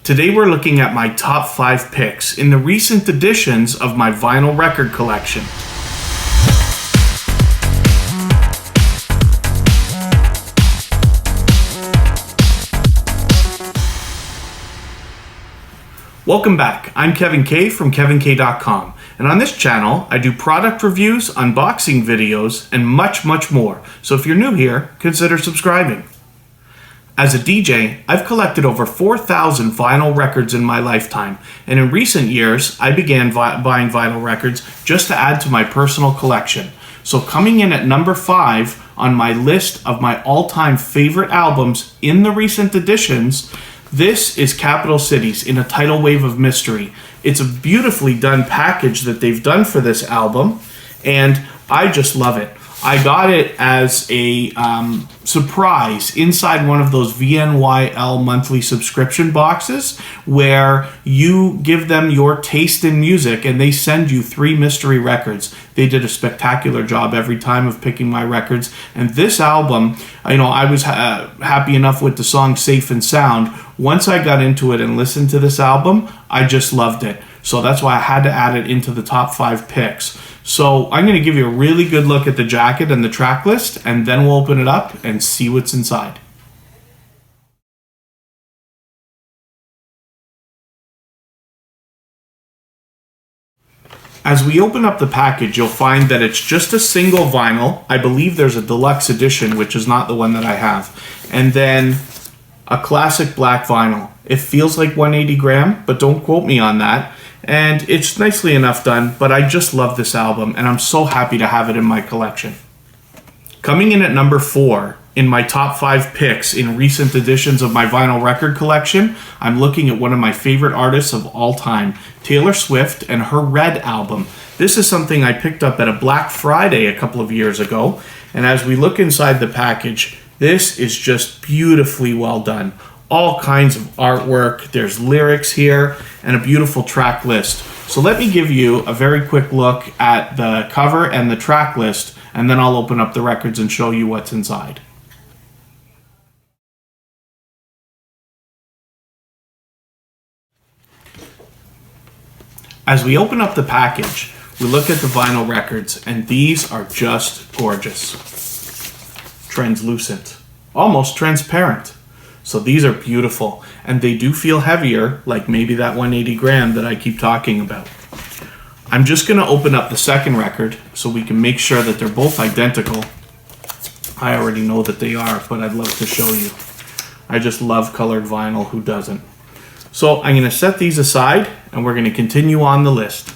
Today we're looking at my top 5 picks in the recent editions of my vinyl record collection. Welcome back. I'm Kevin K from KevinK.com, and on this channel I do product reviews, unboxing videos, and much more. So if you're new here, consider subscribing. As a DJ, I've collected over 4,000 vinyl records in my lifetime, and in recent years, I began buying vinyl records just to add to my personal collection. So coming in at number 5 on my list of my all-time favorite albums in the recent editions, this is Capital Cities in a Tidal Wave of Mystery. It's a beautifully done package that they've done for this album, and I just love it. I got it as a surprise inside one of those VNYL monthly subscription boxes where you give them your taste in music and they send you 3 mystery records. They did a spectacular job every time of picking my records. And this album, I was happy enough with the song Safe and Sound. Once I got into it and listened to this album, I just loved it. So that's why I had to add it into the top 5 picks. So I'm going to give you a really good look at the jacket and the track list, and then we'll open it up and see what's inside. As we open up the package, you'll find that it's just a single vinyl. I believe there's a deluxe edition, which is not the one that I have. And then a classic black vinyl. It feels like 180 gram, but don't quote me on that. And it's nicely enough done, but I just love this album, and I'm so happy to have it in my collection. Coming in at number 4 in my top 5 picks in recent editions of my vinyl record collection, I'm looking at one of my favorite artists of all time, Taylor Swift and her Red album. This is something I picked up at a Black Friday a couple of years ago, and as we look inside the package, this is just beautifully well done. All kinds of artwork, there's lyrics here, and a beautiful track list. So let me give you a very quick look at the cover and the track list, and then I'll open up the records and show you what's inside. As we open up the package, we look at the vinyl records, and these are just gorgeous. Translucent, almost transparent. So these are beautiful, and they do feel heavier, like maybe that 180 gram that I keep talking about. I'm just going to open up the second record so we can make sure that they're both identical. I already know that they are, but I'd love to show you. I just love colored vinyl, who doesn't? So I'm going to set these aside, and we're going to continue on the list.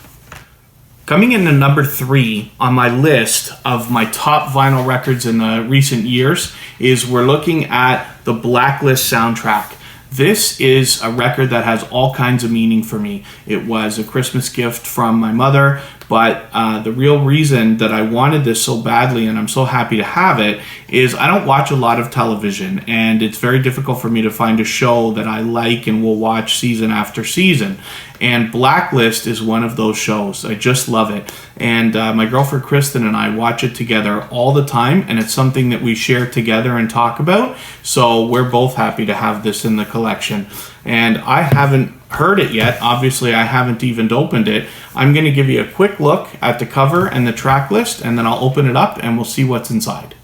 Coming in at number 3 on my list of my top vinyl records in the recent years is we're looking at the Blacklist soundtrack. This is a record that has all kinds of meaning for me. It was a Christmas gift from my mother, but the real reason that I wanted this so badly, and I'm so happy to have it, is I don't watch a lot of television, and it's very difficult for me to find a show that I like and will watch season after season. And Blacklist is one of those shows. I just love it. And my girlfriend Kristen and I watch it together all the time, and it's something that we share together and talk about. So we're both happy to have this in the collection. And I haven't heard it yet. Obviously, I haven't even opened it. I'm going to give you a quick look at the cover and the track list, and then I'll open it up and we'll see what's inside.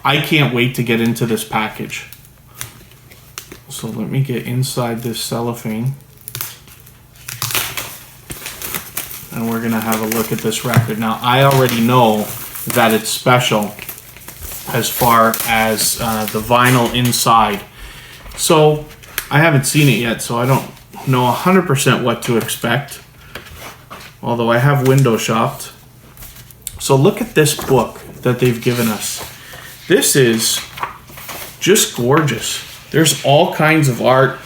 I can't wait to get into this package. So let me get inside this cellophane. And we're going to have a look at this record. Now, I already know that it's special as far as the vinyl inside. So I haven't seen it yet, so I don't know 100% what to expect. Although I have window shopped. So look at this book that they've given us. This is just gorgeous. There's all kinds of art,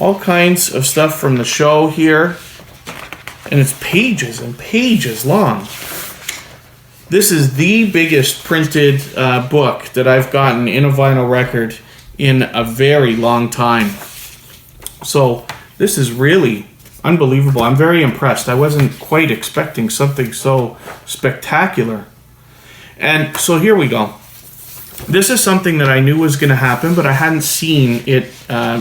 all kinds of stuff from the show here, and it's pages and pages long. This is the biggest printed book that I've gotten in a vinyl record in a very long time. So this is really unbelievable. I'm very impressed. I wasn't quite expecting something so spectacular. And so here we go. This is something that I knew was going to happen, but I hadn't seen it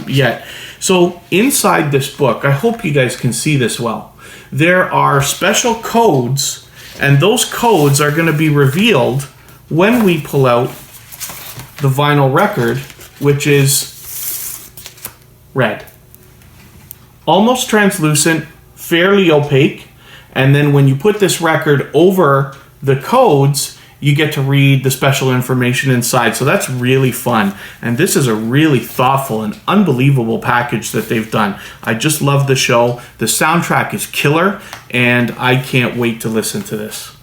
yet. So inside this book, I hope you guys can see this well. There are special codes, and those codes are going to be revealed when we pull out the vinyl record, which is red. Almost translucent, fairly opaque, and then when you put this record over the codes, you get to read the special information inside. So that's really fun. And this is a really thoughtful and unbelievable package that they've done. I just love the show. The soundtrack is killer, and I can't wait to listen to this.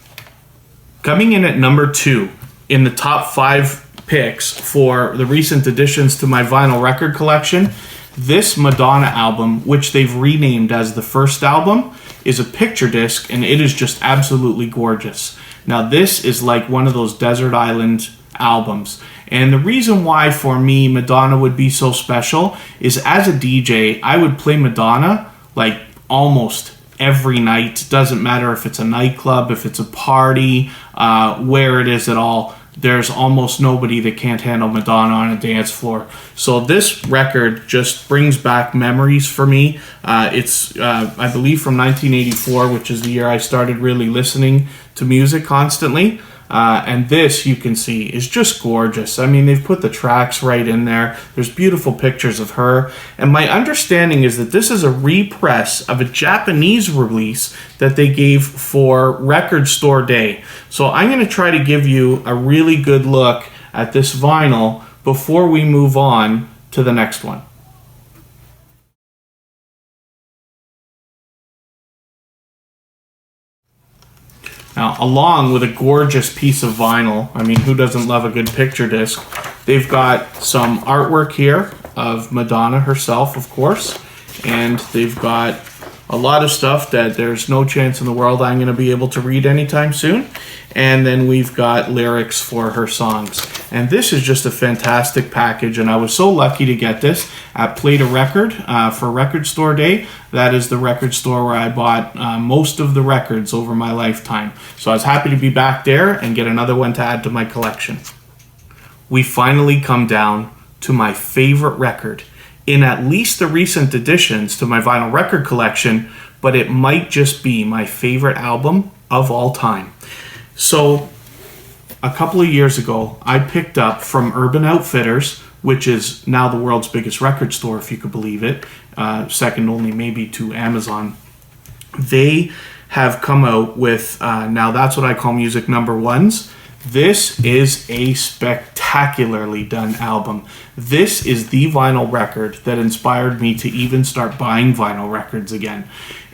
Coming in at number 2 in the top 5 picks for the recent additions to my vinyl record collection, this Madonna album, which they've renamed as the first album, is a picture disc, and it is just absolutely gorgeous. Now this is like one of those desert island albums, and the reason why for me Madonna would be so special is as a DJ I would play Madonna like almost every night. Doesn't matter if it's a nightclub, if it's a party, where it is at all. There's almost nobody that can't handle Madonna on a dance floor. So this record just brings back memories for me. It's, I believe, from 1984, which is the year I started really listening to music constantly. And this, you can see, is just gorgeous. I mean, they've put the tracks right in there. There's beautiful pictures of her. And my understanding is that this is a repress of a Japanese release that they gave for Record Store Day. So I'm going to try to give you a really good look at this vinyl before we move on to the next one. Now, along with a gorgeous piece of vinyl, I mean, who doesn't love a good picture disc? They've got some artwork here of Madonna herself, of course, and they've got a lot of stuff that there's no chance in the world I'm going to be able to read anytime soon. And then we've got lyrics for her songs. And this is just a fantastic package, and I was so lucky to get this at Play to Record for Record Store Day. That is the record store where I bought most of the records over my lifetime. So I was happy to be back there and get another one to add to my collection. We finally come down to my favorite record in at least the recent additions to my vinyl record collection, but it might just be my favorite album of all time. So a couple of years ago, I picked up from Urban Outfitters, which is now the world's biggest record store, if you could believe it, second only maybe to Amazon. They have come out with, now that's what I call music number ones. This is a spectacularly done album. This is the vinyl record that inspired me to even start buying vinyl records again.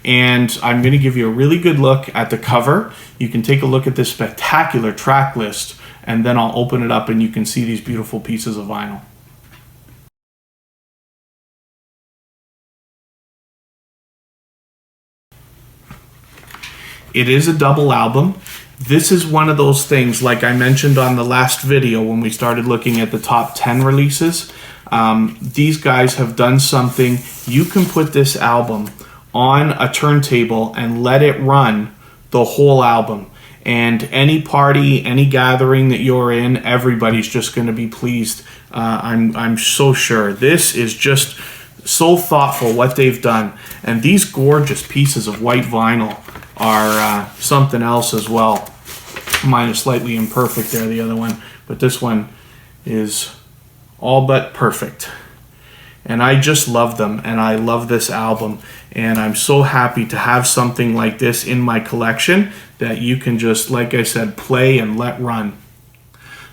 And I'm going to give you a really good look at the cover. You can take a look at this spectacular track list, and then I'll open it up and you can see these beautiful pieces of vinyl. It is a double album. This is one of those things, like I mentioned on the last video when we started looking at the top 10 releases. These guys have done something. You can put this album on a turntable and let it run the whole album. And any party, any gathering that you're in, everybody's just going to be pleased. I'm so sure. This is just so thoughtful what they've done. And these gorgeous pieces of white vinyl are something else as well. Mine is slightly imperfect there, the other one, but this one is all but perfect. And I just love them, and I love this album, and I'm so happy to have something like this in my collection that you can just, like I said, play and let run.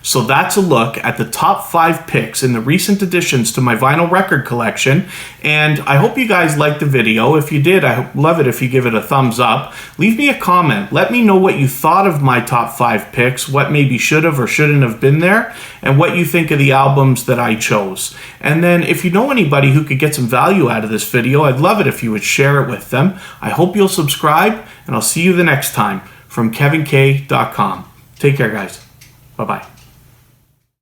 So that's a look at the top 5 picks in the recent additions to my vinyl record collection, and I hope you guys liked the video. If you did, I'd love it if you give it a thumbs up. Leave me a comment. Let me know what you thought of my top 5 picks, what maybe should have or shouldn't have been there, and what you think of the albums that I chose. And then if you know anybody who could get some value out of this video, I'd love it if you would share it with them. I hope you'll subscribe, and I'll see you the next time from KevinK.com. Take care, guys. Bye-bye.